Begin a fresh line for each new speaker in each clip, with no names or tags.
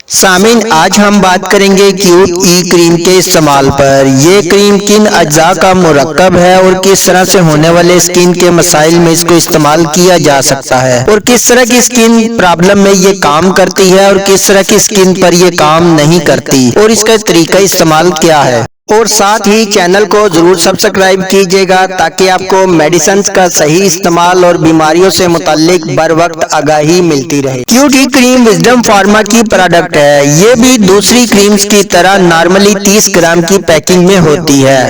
سامعین، آج ہم بات کریں گے کیوٹ ای کریم کے استعمال پر۔ یہ کریم کن اجزاء کا مرکب ہے اور کس طرح سے ہونے والے اسکن کے مسائل میں اس کو استعمال کیا جا سکتا ہے، اور کس طرح کی اسکن پرابلم میں یہ کام کرتی ہے اور کس طرح کی اسکن پر یہ کام نہیں کرتی، اور اس کا طریقہ استعمال کیا ہے۔ اور ساتھ ہی چینل کو ضرور سبسکرائب کیجیے گا تاکہ آپ کو میڈیسنز کا صحیح استعمال اور بیماریوں سے متعلق بر وقت آگاہی ملتی رہے۔ کیوٹ ای کریم وزڈم فارما کی پروڈکٹ ہے۔ یہ بھی دوسری کریمز کی طرح نارملی 30 گرام کی پیکنگ میں ہوتی ہے۔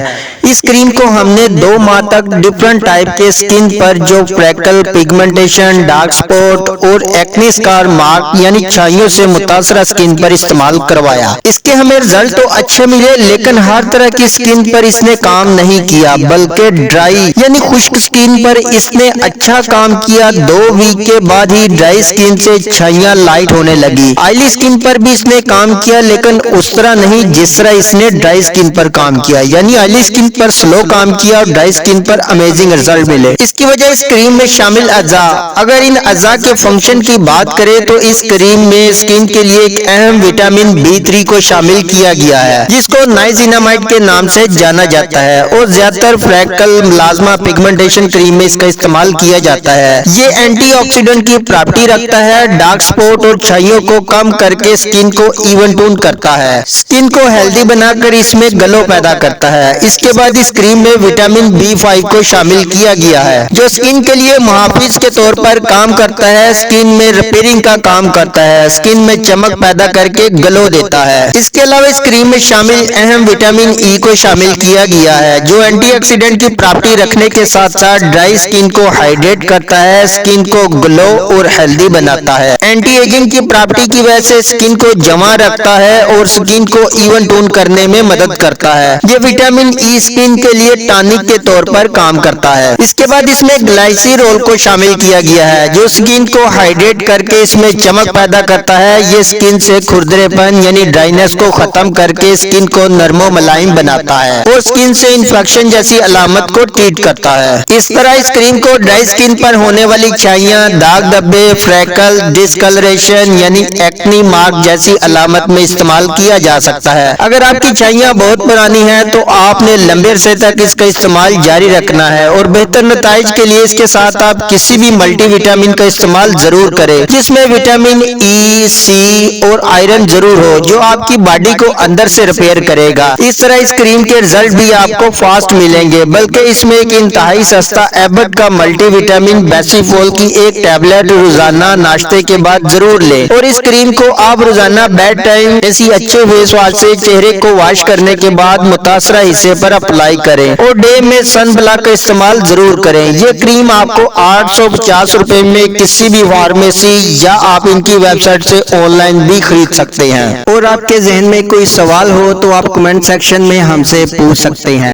اس کریم کو ہم نے 2 ماہ تک ڈیفرنٹ ٹائپ کے اسکن پر جو فریکل، پگمنٹیشن، ڈارک سپاٹ اور ایکنی اسکار مارک یعنی چھائیوں سے متاثرہ اسکن پر استعمال کروایا۔ اس کے ہمیں رزلٹ تو اچھے ملے، لیکن ہر طرح کی اسکن پر اس نے کام نہیں کیا، بلکہ ڈرائی یعنی خشک اسکن پر اس نے اچھا کام کیا۔ 2 ویک کے بعد ہی ڈرائی اسکن سے چھائیاں لائٹ ہونے لگی۔ آئلی اسکن پر بھی اس نے کام کیا، لیکن اس طرح نہیں جس طرح اس نے ڈرائی اسکن پر کام کیا، یعنی آئلی اسکن پر سلو کام کیا اور ڈرائی اسکن پر امیزنگ رزلٹ ملے۔ اس کی وجہ اس کریم میں شامل اجزاء، اگر ان اجزاء کے فنکشن کی بات کریں تو اس کریم میں اسکن کے لیے ایک اہم وٹامن B3 کو شامل کیا گیا ہے، جس کو نائزینامائڈ کے نام سے جانا جاتا ہے، اور زیادہ تر فریکل، ملازمہ، پگمنٹیشن کریم میں اس کا استعمال کیا جاتا ہے۔ یہ اینٹی آکسیڈنٹ کی پراپرٹی رکھتا ہے، ڈارک سپاٹ اور چھائیوں کو کم کر کے اسکن کو ایون ٹون کرتا ہے، اسکن کو ہیلدی بنا کر اس میں گلو پیدا کرتا ہے۔ اس کے بعد اس کریم میں وٹامن B5 کو شامل کیا گیا ہے، جو اسکن کے لیے محافظ کے طور پر کام کرتا ہے، اسکن میں ریپیئرنگ کا کام کرتا ہے، اسکن میں چمک پیدا کر کے گلو دیتا ہے۔ اس کے علاوہ اس کریم میں شامل اہم وٹامن ای کو شامل کیا گیا ہے، جو اینٹی آکسیڈنٹ کی پراپرٹی رکھنے کے ساتھ ساتھ ڈرائی اسکن کو ہائیڈریٹ کرتا ہے، اسکن کو گلو اور ہیلدی بناتا ہے۔ اینٹی ایجنگ کی پراپرٹی کی وجہ سے اسکن کو جمع رکھتا ہے اور اسکن کو ایون ٹون کرنے میں مدد کرتا ہے۔ یہ وٹامن ای اسکن کے لیے ٹانک کے طور پر کام کرتا ہے۔ اس کے بعد اس میں گلائسیرول کو شامل کیا گیا ہے، جو اسکن کو ہائیڈریٹ کر کے اس میں چمک پیدا کرتا ہے۔ یہ اسکن سے کھردرے پن یعنی ڈرائینس کو ختم کر کے اسکن کو نرم و ملائم بناتا ہے اور اسکن سے انفیکشن جیسی علامت کو ٹریٹ کرتا ہے۔ اس طرح اس کریم کو ڈرائی اسکن پر ہونے والی چھائیاں، داغ دھبے، فریکل، ڈسکلریشن یعنی ایکنی مارک جیسی علامت میں استعمال کیا جا سکتا ہے۔ اگر آپ کی چھائیاں بہت پرانی ہیں تو آپ نے لمبے عرصے تک اس کا استعمال جاری رکھنا ہے، اور بہتر نتائج کے لیے اس کے ساتھ آپ کسی بھی ملٹی وٹامن کا استعمال ضرور کریں، جس میں وٹامن ای، سی اور آئرن ضرور ہو، جو آپ کی باڈی کو اندر سے ریپیئر کرے گا۔ اس طرح اس کریم کے رزلٹ بھی آپ کو فاسٹ ملیں گے، بلکہ اس میں ایک انتہائی سستا ایبٹ کا ملٹی وٹامن بیسیفول کی ایک ٹیبلٹ روزانہ ناشتے کے بعد ضرور لیں، اور اس کریم کو آپ روزانہ بیڈ ٹائم ایسی اچھے فیس واش سے چہرے کو واش کرنے کے بعد متاثرہ حصے پر اپلائی کریں، اور ڈے میں سن بلاک کا استعمال ضرور کریں۔ یہ کریم آپ کو 850 روپے میں کسی بھی فارمیسی یا آپ ان کی ویب سائٹ سے آن لائن بھی خرید سکتے ہیں۔ اور آپ کے ذہن میں کوئی سوال ہو تو آپ کمنٹ سیکشن میں ہم سے پوچھ سکتے ہیں۔